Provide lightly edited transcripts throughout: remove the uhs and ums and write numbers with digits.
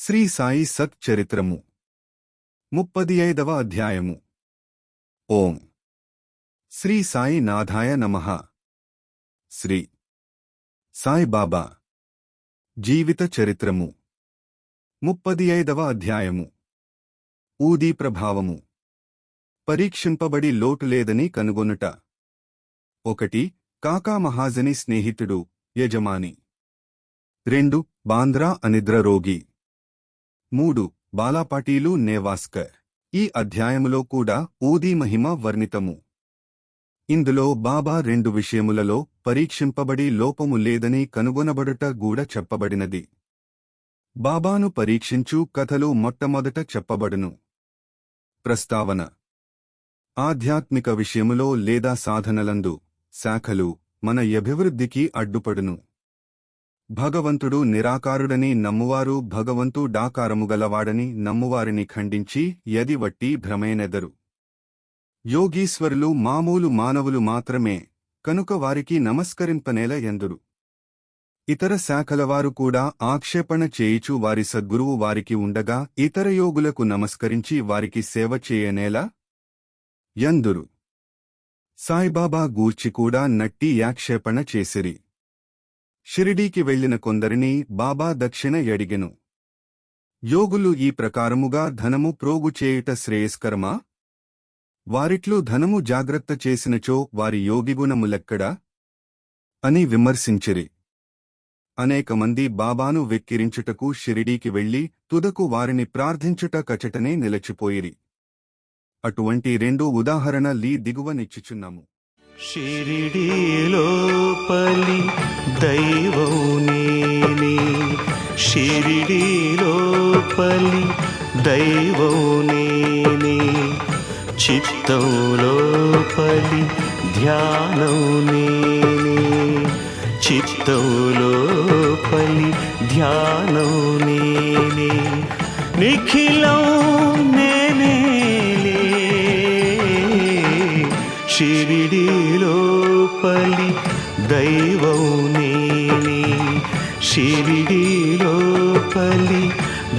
శ్రీ సాయి సత్ చరిత్రము 35వ అధ్యాయము. ఓం శ్రీ సాయి నాథాయ నమః. శ్రీ సాయి బాబా జీవిత చరిత్రము 35వ అధ్యాయము. ఊదీ ప్రభావము. పరీక్షింపబడి లోటు లేదని కనుగొనుట. 1. కాకా మహాజని స్నేహితుడు, యజమాని. 2. బాంద్రా అనిద్ర రోగి. 3. బాలాపాటీలు నేవాస్కర్. ఈ అధ్యాయములో కూడా ఊదీ మహిమ వర్ణితము. ఇందులో బాబా 2 విషయములలో పరీక్షింపబడి లోపము లేదని కనుగొనబడుట గూడ చెప్పబడినది. బాబాను పరీక్షించు కథలు మొట్టమొదట చెప్పబడును. ప్రస్తావన. ఆధ్యాత్మిక విషయములో లేదా సాధనలందు శాఖలు మన అభివృద్ధికి అడ్డుపడును. భగవంతుడు నిరాకారుడని నమ్మువారు భగవంతుడాకారముగలవాడని నమ్మువారిని ఖండించి యది వట్టి భ్రమేనెదరు. యోగీశ్వరులు మామూలు మానవులు మాత్రమే కనుక వారికి నమస్కరింపనేల ఎందురు. ఇతర శాఖలవారు కూడా ఆక్షేపణ చేయిచు వారి సద్గురువు వారికి ఉండగా ఇతర యోగులకు నమస్కరించి వారికి సేవ చేయనేలా ఎందురు. సాయిబాబా గూర్చి కూడా నట్టి యాక్షేపణ చేసిరి. షిరిడీకి వెళ్లిన కొందరిని బాబా దక్షిణ యడిగెను. యోగులు ఈ ప్రకారముగా ధనము ప్రోగు చేయుట శ్రేయస్కరమా? వారిట్లు ధనము జాగ్రత్త చేసినచో వారి యోగిగుణములెక్కడా అని విమర్శించిరి. అనేకమంది బాబాను వెక్కిరించుటకు షిరిడీకి వెళ్లి తుదకు వారిని ప్రార్థించుట కచటనే నిలచిపోయిరి. అటువంటి 2 ఉదాహరణ దిగువనిచ్చుచున్నాము. షిరిడీలో పలి దైవం నేనే, షిరిడీలో పలి దైవం నేనే, చిత్తంలో పలి ధ్యానం నేనే, చిత్తంలో పలి ధ్యానం నేనే, నిఖిలం నేనే. షిరిడీలో పలి దైవం నేనే, షిరిడీలో పలి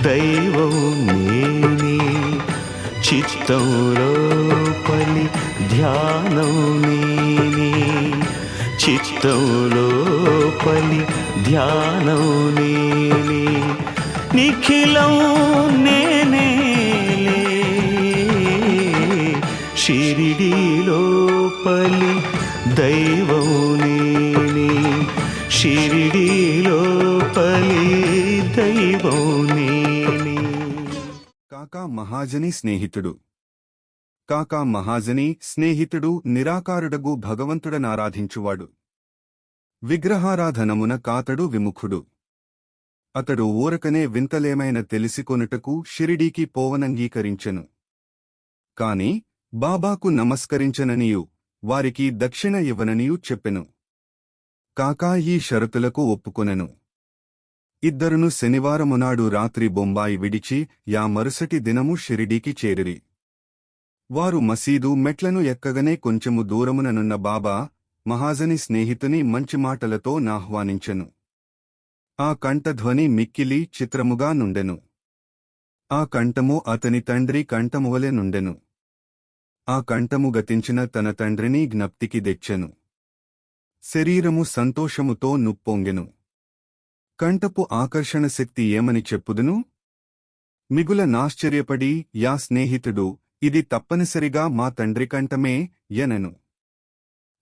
దైవం నేనే, చిత్తంలో పలి ధ్యానం నేనే, చిత్తంలో పలి ధ్యానం నేనే, నిఖిలం నేనే. షిరిడీలో పలి దైవం నేనే, షిరిడీలో పలి దైవం నేనే. కాకా మహాజని స్నేహితుడు. కాకా మహాజని స్నేహితుడు నిరాకారుడగు భగవంతుడనారాధించువాడు. విగ్రహారాధనమున కాతడు విముఖుడు. అతడు ఊరకనే వింతలేమైన తెలిసికొనుటకు షిరిడీకి పోవనంగీకరించెను. కాని బాబాకు నమస్కరించననియు వారికి దక్షిణ ఇవ్వననియు చెప్పెను. కాకా ఈ షరతులకు ఒప్పుకొనెను. ఇద్దరును శనివారమునాడు రాత్రి బొంబాయి విడిచి మరుసటి దినము షిరిడీకి చేరిరి. వారు మసీదు మెట్లను ఎక్కగనే కొంచెము దూరముననున్న బాబా మహాజని స్నేహితుని మంచి మాటలతో నాహ్వానించెను. ఆ కంఠధ్వని మిక్కిలి చిత్రముగా నుండెను. ఆ కంఠము అతని తండ్రి కంఠమువలె నుండెను. ఆ కంఠము గతించిన తన తండ్రిని జ్ఞప్తికి తెచ్చెను. శరీరము సంతోషముతో నుప్పొంగెను. కంఠపు ఆకర్షణ శక్తి ఏమని చెప్పుదును? మిగుల నాశ్చర్యపడి యా స్నేహితుడు, ఇది తప్పనిసరిగా మా తండ్రి కంఠమే యనెను.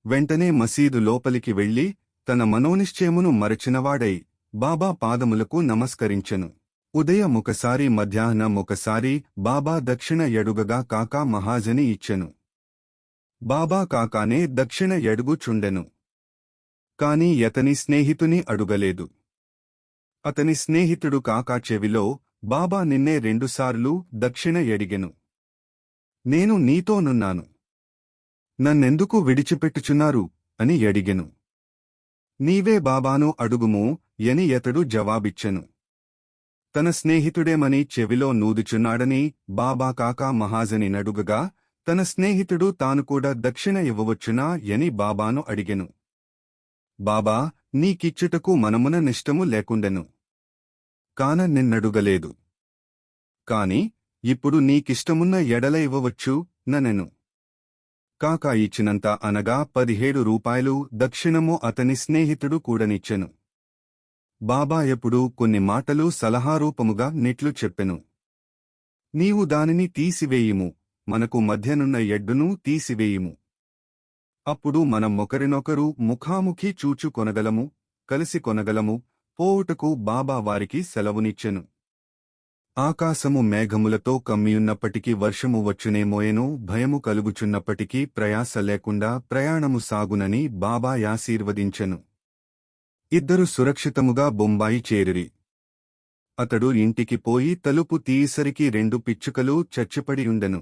వెంటనే మసీదు లోపలికి వెళ్లి తన మనోనిశ్చయమును మరచినవాడై బాబా పాదములకు నమస్కరించెను. ఉదయమొకసారి మధ్యాహ్నమొకసారి బాబా దక్షిణ ఎడుగగా కాకా మహాజని ఇచ్చెను. బాబా కాకానే దక్షిణ ఎడుగుచుండెను. కాని యతని స్నేహితుని అడుగలేదు. అతని స్నేహితుడు కాకా చెవిలో, బాబా నిన్నే 2 సార్లు దక్షిణ ఎడిగెను. నేను నీతోనున్నాను. నన్నెందుకు విడిచిపెట్టుచున్నారు అని ఎడిగెను. నీవే బాబాను అడుగుము యని యతడు జవాబిచ్చెను. తన స్నేహితుడేమని చెవిలో నూదుచున్నాడని బాబా కాకా మహాజని నడుగగా తన స్నేహితుడు తాను కూడా దక్షిణ ఇవ్వవచ్చునా యని బాబాను అడిగెను. బాబా, నీకిచ్చుటకు మనమున నిష్టము లేకుండెను. కాన నిన్నడుగలేదు. కాని ఇప్పుడు నీకిష్టమున్న ఎడల ఇవ్వవచ్చు ననెను. కాకా ఇచ్చినంత అనగా 17 రూపాయలు దక్షిణము అతని స్నేహితుడు కూడనిచ్చెను. బాబా ఎప్పుడూ కొన్ని మాటలు సలహారూపముగా నెట్లు చెప్పెను. నీవు దానిని తీసివేయుము, మనకు మధ్యనున్న ఎడ్డును తీసివేయుము. అప్పుడు మనం ఒకరినొకరు ముఖాముఖి చూచు కొనగలము, కలిసి కొనగలము. పోవుటకు బాబా వారికి సెలవునిచ్చెను. ఆకాశము మేఘములతో కమ్మియున్నప్పటికీ వర్షము వచ్చునేమోయెను, భయము కలుగుచున్నప్పటికీ ప్రయాస లేకుండా ప్రయాణము సాగునని బాబా ఆశీర్వదించెను. ఇద్దరు సురక్షితముగా బొంబాయి చేరిరి. అతడు ఇంటికి పోయి తలుపు తీయసరికి 2 పిచ్చుకలు చచ్చిపడియుండెను.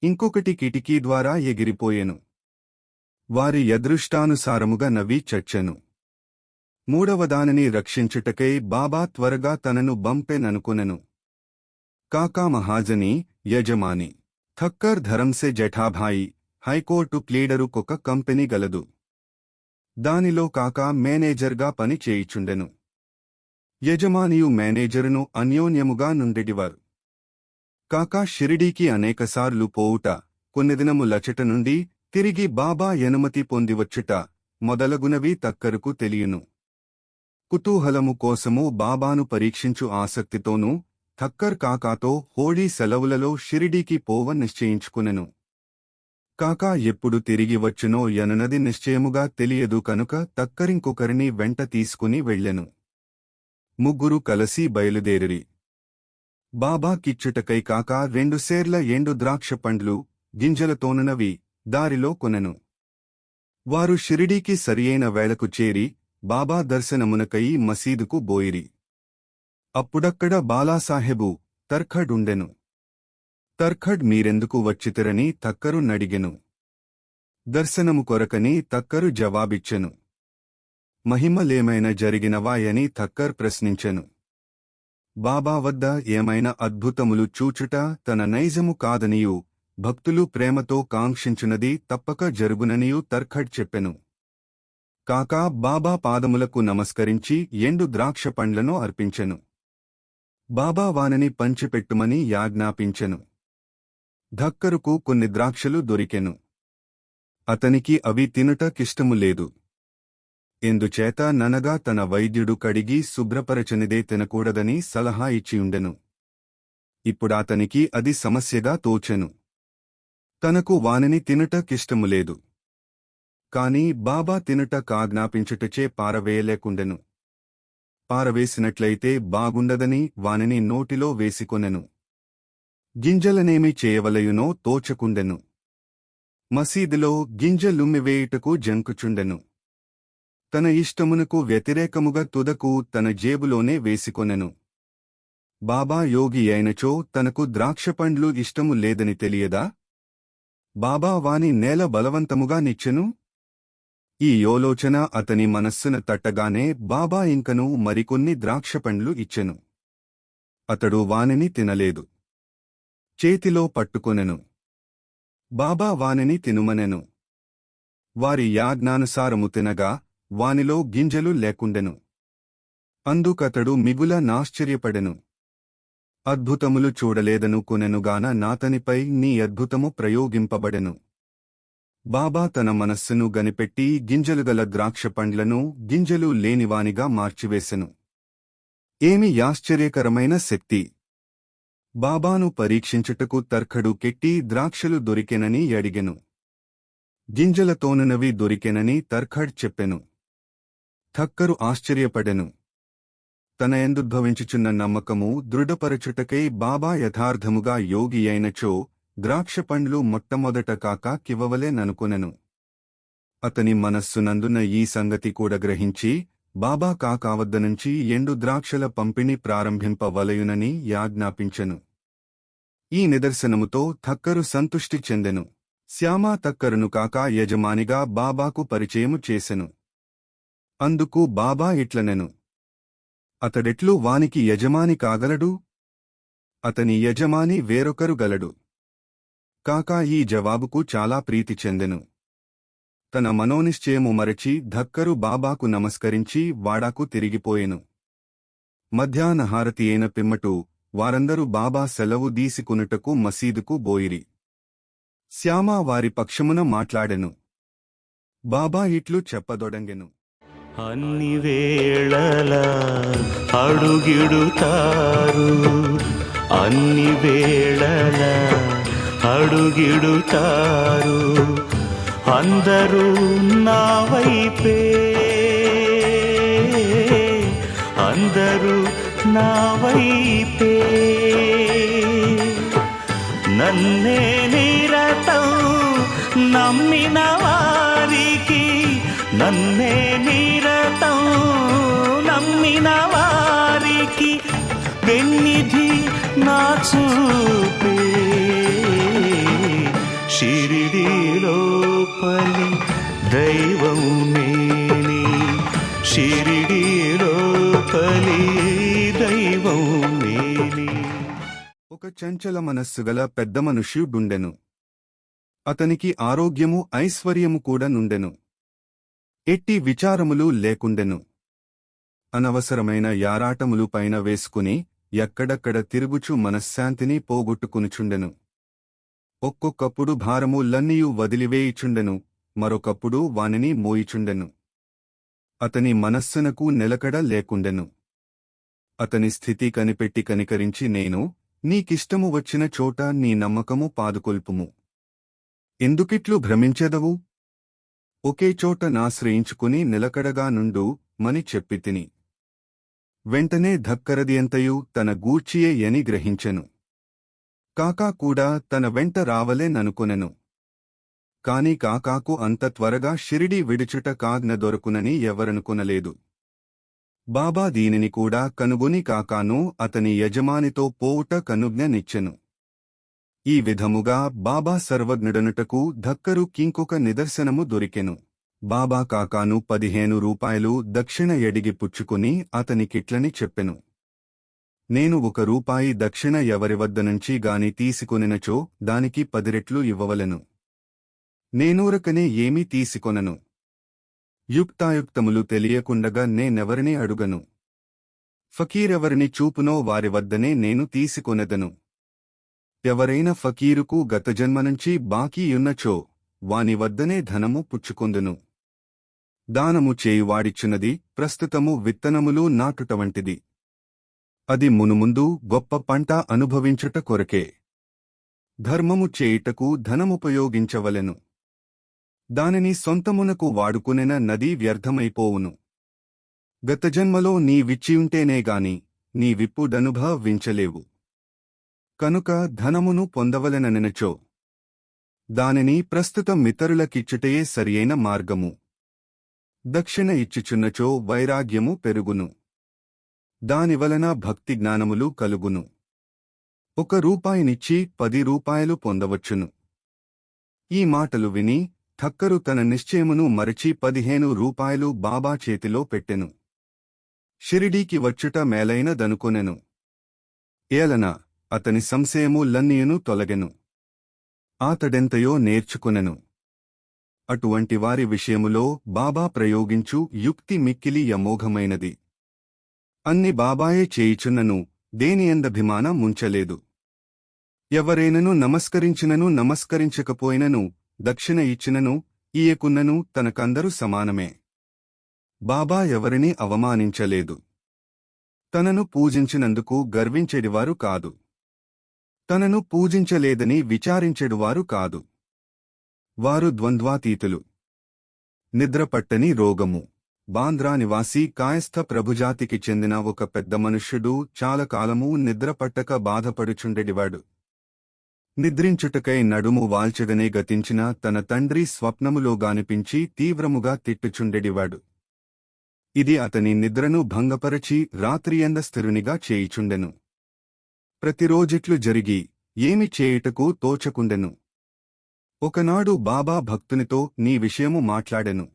ఇంకొకటి కిటికీ ద్వారా ఎగిరిపోయెను. వారి అదృష్టానుసారముగా నవ్వి చచ్చెను. మూడవదానిని రక్షించుటకై బాబా త్వరగా తనను బంపెననుకొనెను. కాకా మహాజని యజమాని థక్కర్ ధరంసే జఠాభాయి హైకోర్టు ప్లీడరు కొక కంపెనీ గలదు. దానిలో కాకా మేనేజర్గా పని చేయిచుండెను. యజమానియు మేనేజరును అన్యోన్యముగా నుండెడివారు. కాకా షిరిడీకి అనేకసార్లు పోవుట, కొన్ని దినములచట నుండి తిరిగి బాబా అనుమతి పొందివచ్చుట మొదలగునవి తక్కరుకు తెలియను. కుతూహలము కోసము బాబాను పరీక్షించు ఆసక్తితోనూ థక్కర్ కాకాతో హోళీ సెలవులలో షిరిడీకి పోవ నిశ్చయించుకునెను. కాకా ఎప్పుడు తిరిగి వచ్చునో యనునది నిశ్చయముగా తెలియదు కనుక తక్కరింకొకరిని వెంట తీసుకుని వెళ్ళెను. ముగ్గురు కలసి బయలుదేరిరి. బాబా కిచ్చుటకై కాకా 2 సేర్ల ఎండు ద్రాక్ష పండ్లు గింజలతోనునవి దారిలో కొనెను. వారు షిరిడీకి సరియైన వేళకు చేరి బాబా దర్శనమునకై మసీదుకు బోయిరి. అప్పుడక్కడ బాలాసాహెబు తర్ఖడ్ ఉండెను. తర్ఖడ్ మీరెందుకు వచ్చితిరని తక్కరు నడిగెను. దర్శనము కొరకని తక్కరు జవాబిచ్చెను. మహిమలేమైనా జరిగినవాయని తక్కర్ ప్రశ్నించెను. బాబా వద్ద ఏమైనా అద్భుతములు చూచుట తన నైజము కాదనియూ భక్తులు ప్రేమతో కాంక్షించునది తప్పక జరుగుననియూ తర్ఖడ్ చెప్పెను. కాకా బాబా పాదములకు నమస్కరించి ఎండు ద్రాక్ష పండ్లను అర్పించెను. బాబా వానని పంచిపెట్టుమని యాజ్ఞాపించెను. ధక్కరుకు కొన్ని ద్రాక్షలు దొరికెను. అతనికి అవి తినుట కిష్టము లేదు. ఎందుచేత ననగా తన వైద్యుడు కడిగి శుభ్రపరచనిదే తినకూడదని సలహా ఇచ్చియుండెను. ఇప్పుడాతనికి అది సమస్యగా తోచెను. తనకు వానిని తినుట కిష్టములేదు. కాని బాబా తినుట కాజ్ఞాపించుటచే పారవేయలేకుండెను. పారవేసినట్లయితే బాగుండదని వానిని నోటిలో వేసికొనెను. గింజలనేమి చేయవలయునో తోచకుండెను. మసీదులో గింజలుమ్మివేయుటకు జంకుచుండెను. తన ఇష్టమునకు వ్యతిరేకముగా తుదకు తన జేబులోనే వేసికొనెను. బాబా యోగి అయినచో తనకు ద్రాక్షపండ్లు ఇష్టము లేదని తెలియదా? బాబా వాని నేల బలవంతముగా నిచ్చెను. ఈ యోలోచన అతని మనస్సున తట్టగానే బాబా ఇంకను మరికొన్ని ద్రాక్షపండ్లు ఇచ్చెను. అతడు వానిని తినలేదు. చేతిలో పట్టుకొనెను. బాబా వానిని తినుమనెను. వారి యాజ్ఞానుసారము తినగా వానిలో గింజలు లేకుండెను. అందుకతడు మిగుల నాశ్చర్యపడెను. అద్భుతములు చూడలేదను కొనెనుగాన నాతనిపై నీ అద్భుతము ప్రయోగింపబడెను. బాబా తన మనస్సును గనిపెట్టి గింజలుగల ద్రాక్ష పండ్లను గింజలు లేనివానిగా మార్చివేసెను. ఏమి ఆశ్చర్యకరమైన శక్తి! బాబాను పరీక్షించుటకు తర్ఖడు కెట్టి ద్రాక్షలు దొరికెనని అడిగెను. గింజలతోనునవి దొరికెనని తర్ఖడ్ చెప్పెను. థక్కరు ఆశ్చర్యపడెను. తన ఎందుద్భవించుచున్న నమ్మకము దృఢపరచుటకై బాబా యథార్థముగా యోగి అయినచో ద్రాక్ష పండ్లు మొట్టమొదట కాకా కివ్వవలెననుకొనెను. అతని మనస్సునందున ఈ సంగతి కూడా గ్రహించి బాబా కాకావద్దనుంచి ఎండు ద్రాక్షల పంపిణీ ప్రారంభింపవలయునని యాజ్ఞాపించెను. ఈ నిదర్శనముతో థక్కరు సంతుష్టి చెందెను. శ్యామా తక్కరును కాకా యజమానిగా బాబాకు పరిచయము చేసెను. అందుకు బాబా ఇట్లనెను. అతడెట్లు వానికి యజమాని కాగలడు? అతని యజమాని వేరొకరు గలడు. కాకా ఈ జవాబుకు చాలా ప్రీతి చెందెను. తన మనోనిశ్చయము మరచి ధక్కరు బాబాకు నమస్కరించి వాడాకు తిరిగిపోయెను. మధ్యాహ్నహారతి అయిన పిమ్మటు వారందరూ బాబా సెలవు దీసికొనుటకు మసీదుకు బోయిరి. శ్యామ వారి పక్షమున మాట్లాడెను. బాబా ఇట్లు చెప్పదొడంగెను. అన్ని వేళల అడుగిడుతారు, అన్ని వేళల అడుగిడుతారు, అందరూ నా వైపే, అందరూ నా వైపే. నన్నే నిరతం నమ్మిన వారికి, నన్నే నిరతం నమ్మిన వారికి పెన్నిధి నా చూపే. షిరిడీలోపలి దైవం నేనే, షిరిడీలోపలి దైవం నేనే. ఒక చంచల మనస్సుగల పెద్ద మనుష్యుడుండెను. అతనికి ఆరోగ్యము ఐశ్వర్యము కూడా నుండెను. ఎట్టి విచారములు లేకుండెను. అనవసరమైన యారాటములు పైన వేసుకుని ఎక్కడక్కడ తిరుగుచు మనశ్శాంతిని పోగొట్టుకునుచుండెను. ఒక్కొక్కప్పుడు భారములన్నీయు వదిలివేయుచుండెను, మరొకప్పుడు వానిని మోయిచుండెను. అతని మనస్సునకు నిలకడ లేకుండెను. అతని స్థితి కనిపెట్టి కనికరించి, నేను నీకిష్టము వచ్చిన చోట నీ నమ్మకము పాదుకొల్పుము. ఎందుకిట్లు భ్రమించెదవు? ఒకే చోట నాశ్రయించుకుని నిలకడగా నుండు మని చెప్పితిని. వెంటనే ధక్కరదియంతయు తన గూర్చియే యని గ్రహించెను. కాకా కూడా తన వెంట రావలేననుకొనెను. కాని కాకాకు అంత త్వరగా షిరిడీ విడుచుట కాజ్ఞ దొరకునని ఎవరనుకొనలేదు. బాబా దీనిని కూడా కనుగొని కాకాను అతని యజమానితో పోవుట కనుజ్ఞనిచ్చెను. ఈ విధముగా బాబా సర్వజ్ఞుడనుటకు ధక్కరు కింకొక నిదర్శనము దొరికెను. బాబా కాకాను 15 రూపాయలు దక్షిణ ఎడిగి పుచ్చుకుని అతనికిట్లని చెప్పెను. నేను 1 రూపాయి దక్షిణ ఎవరివద్దనుంచి గాని తీసుకొనినచో దానికి 10 రెట్లు ఇవ్వవలెను. నేనూరకనే ఏమీ తీసుకొనను. యుక్తాయుక్తములు తెలియకుండగా నేనెవరిని అడుగను. ఫకీరెవరిని చూపునో వారి వద్దనే నేను తీసుకొనెదను. ఎవరైనా ఫకీరుకు గత జన్మనుంచి బాకీయున్నచో వాని వద్దనే ధనము పుచ్చుకొందును. దానము చేయువాడిచ్చున్నది ప్రస్తుతము విత్తనములు నాటుట వంటిది. అది మునుముందు గొప్ప పంట అనుభవించుట కొరకే. ధర్మము చేయుటకు ధనముపయోగించవలెను. దానిని సొంతమునకు వాడుకునెన నది వ్యర్థమైపోవును. గత జన్మలో నీ విచ్చియుంటేనేగాని నీ విప్పుడనుభవించలేవు. కనుక ధనమును పొందవలెననినచో దానిని ప్రస్తుత మితరులకిచ్చుటయే సరియైన మార్గము. దక్షిణ ఇచ్చుచున్నచో వైరాగ్యము పెరుగును. దానివలన భక్తి జ్ఞానములు కలుగును. 1 రూపాయినిచ్చి 10 రూపాయలు పొందవచ్చును. ఈ మాటలు విని ఠక్కరు తన నిశ్చయమును మరచి 15 రూపాయలు బాబా చేతిలో పెట్టెను. షిరిడీకి వచ్చుట మేలైనదనుకొనెను. ఏలన అతని సంశయములన్నీయును తొలగెను. ఆతడెంతయో నేర్చుకొనెను. అటువంటి వారి విషయములో బాబా ప్రయోగించు యుక్తి మిక్కిలి అమోఘమైనది. అన్ని బాబాయే చేయుచున్నను దేనియందభిమాన ముంచలేదు. ఎవరైనను నమస్కరించినను నమస్కరించకపోయినను దక్షిణ ఇచ్చినను ఇయ్యకున్నను తనకందరూ సమానమే. బాబా ఎవరినీ అవమానించలేదు. తనను పూజించినందుకు గర్వించెడివారు కాదు. తనను పూజించలేదని విచారించెడువారు కాదు. వారు ద్వంద్వాతీతులు. నిద్రపట్టని రోగము. బాంద్రా నివాసి కాయస్థ ప్రభుజాతికి చెందిన ఒక పెద్ద మనుష్యుడు చాలా కాలము నిద్రపట్టక బాధపడుచుండెడివాడు. నిద్రించుటకై నడుము వాల్చెదనే గతించిన తన తండ్రి స్వప్నములో గానిపించి తీవ్రముగా తిట్టుచుండెడివాడు. ఇది అతని నిద్రను భంగపరచి రాత్రియంద స్థిరునిగా చేయిచుండెను. ప్రతిరోజిట్లు జరిగి ఏమి చేయుటకు తోచకుండెను. ఒకనాడు బాబా భక్తునితో నీ విషయము మాట్లాడెను.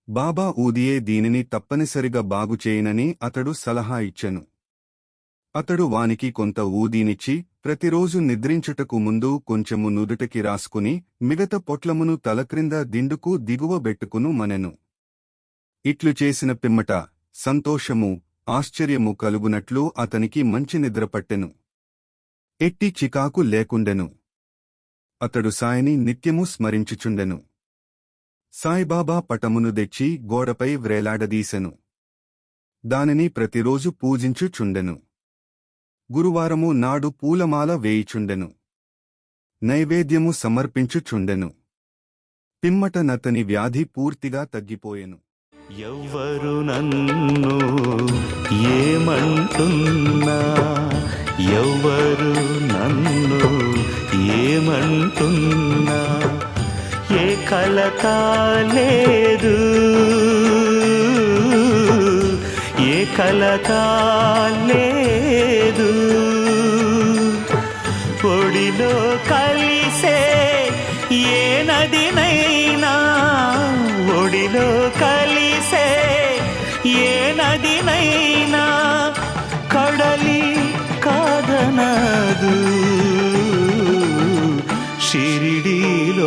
బాబా ఊదియే దీనిని తప్పనిసరిగా బాగుచేయనని అతడు సలహా ఇచ్చెను. అతడు వానికి కొంత ఊదీనిచ్చి ప్రతిరోజు నిద్రించుటకు ముందు కొంచెము నుదుటకి రాసుకుని మిగత పొట్లమును తలక్రింద దిండుకు దిగువ బెట్టుకును మనెను. ఇట్లు చేసిన పిమ్మట సంతోషము ఆశ్చర్యము కలుగునట్లు అతనికి మంచి నిద్రపట్టెను. ఎట్టి చికాకు లేకుండెను. అతడు సాయిని నిత్యము స్మరించుచుండెను. సాయిబాబా పటమును తెచ్చి గోడపై వ్రేలాడదీసెను. దానిని ప్రతిరోజు పూజించుచుండెను. గురువారము నాడు పూలమాల వేయిచుండెను. నైవేద్యము సమర్పించుచుండెను. పిమ్మట నతని వ్యాధి పూర్తిగా తగ్గిపోయెను. ఎవ్వరు నన్ను ఏమంటున్నా, ఎవ్వరు నన్ను ఏమంటున్నా, ఏ కలత లేదు, ఏ కలత లేదు. ఒడిలో కలిసే ఏ నదినైనా, ఒడిలో కలిసే ఏ నదినైనా కడలి కాదనదు. షిరిడీలోపలి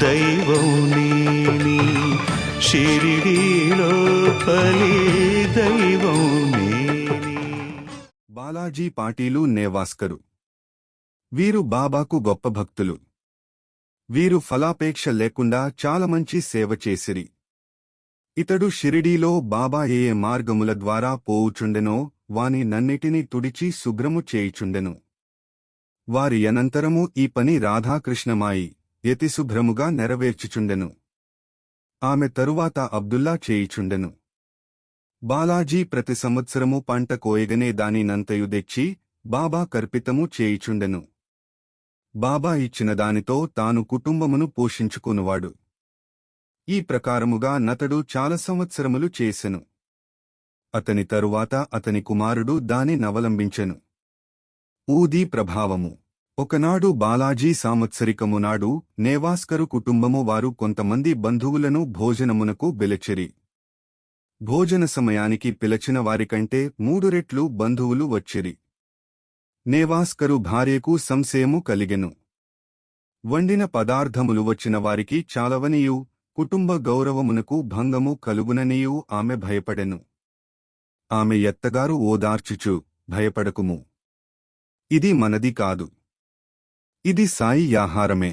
దైవం నేని, షిరిడీలోపలి దైవం నేని. బాలాజీ పాటీలు నేవాస్కరు. వీరు బాబాకు గొప్ప భక్తులు. వీరు ఫలాపేక్ష లేకుండా చాలా మంచి సేవ చేసిరి. ఇతడు షిరిడీలో బాబా ఏ మార్గముల ద్వారా పోవుచుండెనో వాని నన్నిటినీ తుడిచి శుభ్రము చేయుచుండెను. వారి అనంతరము ఈ పని రాధాకృష్ణమాయి యతిశుభ్రముగా నెరవేర్చుచుండెను. ఆమె తరువాత అబ్దుల్లా చేయుచుండెను. బాలాజీ ప్రతి సంవత్సరము పంట కోయగనే దానినంతయు తెచ్చి బాబా కర్పితము చేయుచుండెను. బాబా ఇచ్చిన దానితో తాను కుటుంబమును పోషించుకునువాడు. ఈ ప్రకారముగా నతడు చాలా సంవత్సరములు చేసెను. అతని తరువాత అతని కుమారుడు దాని నవలంబించెను. ఊదీ ప్రభావము. ఒకనాడు బాలాజీ సంవత్సరికము నాడు నేవాస్కరు కుటుంబము వారు కొంతమంది బంధువులను భోజనమునకు పిలిచిరి. భోజన సమయానికి పిలిచిన వారికంటే 3 రెట్లు బంధువులు వచ్చిరి. నేవాస్కరు భార్యకు సంశయము కలిగెను. వండిన పదార్థములు వచ్చిన వారికి చాలవనియు కుటుంబ గౌరవమునకు భంగము కలుగుననియు ఆమె భయపడెను. ఆమె ఎత్తగారు ఓదార్చుచు, భయపడకుము, ఇది మనది కాదు, ఇది సాయి ఆహారమే.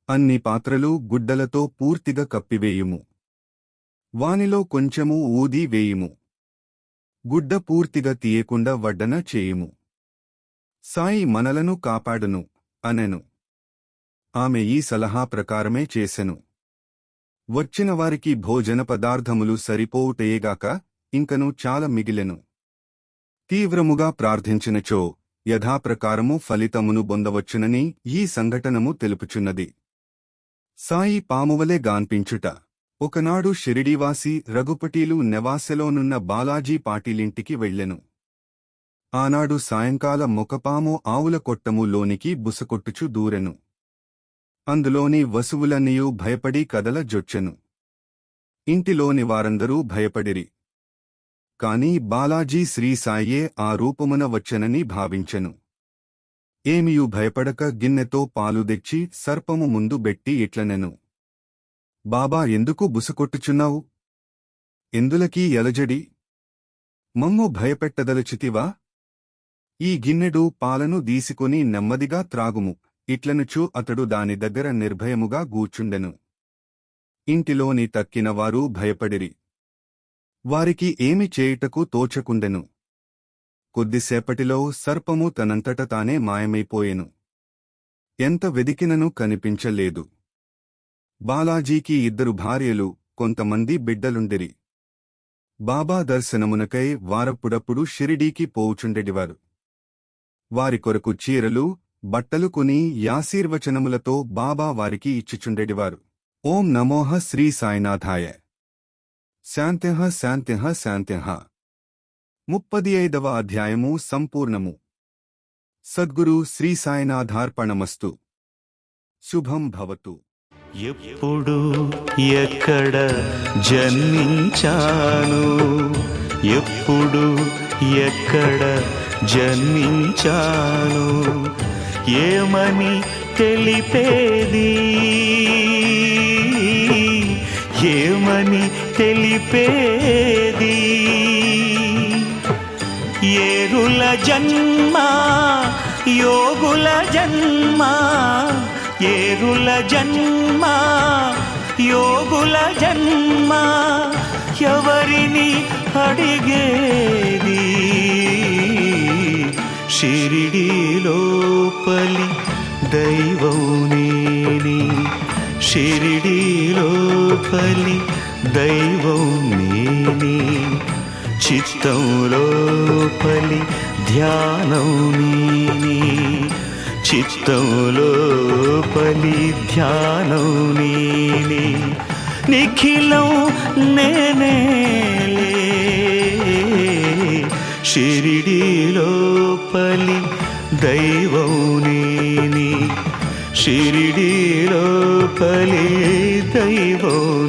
అన్ని పాత్రలు గుడ్డలతో పూర్తిగా కప్పివేయుము. వానిలో కొంచెము ఊది వేయుము. గుడ్డ పూర్తిగా తీయకుండా వడ్డన చేయుము. సాయి మనలను కాపాడును అనెను. ఆమె ఈ సలహా ప్రకారమే చేసెను. వచ్చిన వారికి భోజన పదార్థములు సరిపోవుటయేగాక ఇంకను చాలా మిగిలెను. తీవ్రముగా ప్రార్థించినచో యథాప్రకారము ఫలితమును పొందవచ్చునని ఈ సంఘటనము తెలుపుచున్నది. సాయి పామువలే గాన్పించుట. ఒకనాడు షిరిడీవాసి రఘుపటీలు నెవాసెలోనున్న బాలాజీ పాటీలింటికి వెళ్ళెను. ఆనాడు సాయంకాల మొకపాము ఆవుల కొట్టము లోనికి బుసకొట్టుచు దూరెను. అందులోని వసువులన్నీయూ భయపడి కదల జొచ్చెను. ఇంటిలోని వారందరూ భయపడిరి. కాని బాలాజీ శ్రీసాయే ఆ రూపమున వచ్చెనని భావించెను. ఏమియూ భయపడక గిన్నెతో పాలు తెచ్చి సర్పము ముందు బెట్టి ఇట్లనెను, బాబా ఎందుకు బుసకొట్టుచున్నావు? ఎందులకీ ఎలజడి? మమ్ము భయపెట్టదలచితివా? ఈ గిన్నెడు పాలను దీసుకొని నెమ్మదిగా త్రాగుము. ఇట్లనుచు అతడు దాని దగ్గర నిర్భయముగా గూర్చుండెను. ఇంటిలోని తక్కినవారు భయపడిరి. వారికి ఏమి చేయుటకు తోచకుండెను. కొద్దిసేపటిలో సర్పము తనంతట తానే మాయమైపోయెను. ఎంత వెదికినను కనిపించలేదు. బాలాజీకి 2 భార్యలు, కొంతమంది బిడ్డలుండిరి. బాబా దర్శనమునకై వారప్పుడప్పుడు షిరిడీకి పోవుచుండెడివారు. వారి కొరకు చీరలు, బట్టలు కొని యాశీర్వచనములతో బాబా వారికి ఇచ్చుచుండెడివారు. ఓం నమోః శ్రీ సాయినాథాయ. శాంత్యః శాంత్యః శాంత్యః. 35వ అధ్యాయము సంపూర్ణము. సద్గురు శ్రీ సాయినాథార్పణమస్తు. శుభం భవతు. ఎప్పుడు ఎక్కడ జన్మించాను, ఎప్పుడు ఎక్కడ జన్మించాను, ఏమని తెలిపేది, ఏమని తెలిపేది ఏరుల జన్మ యోగుల జన్మ ఏరుల జన్మ యోగుల జన్మ ఎవరిని అడిగేది షిరిడీలోపలి దైవం నేనే షిరిడీలోపలి దైవం నేనే చిత్తంలోపలి ధ్యానం నేనే చిత్తంలోపలి ధ్యానం నేనే నిఖిలం నేనేలే షిరిడీలోపలి దైవం నేనే షిరిడీలోపలి దైవం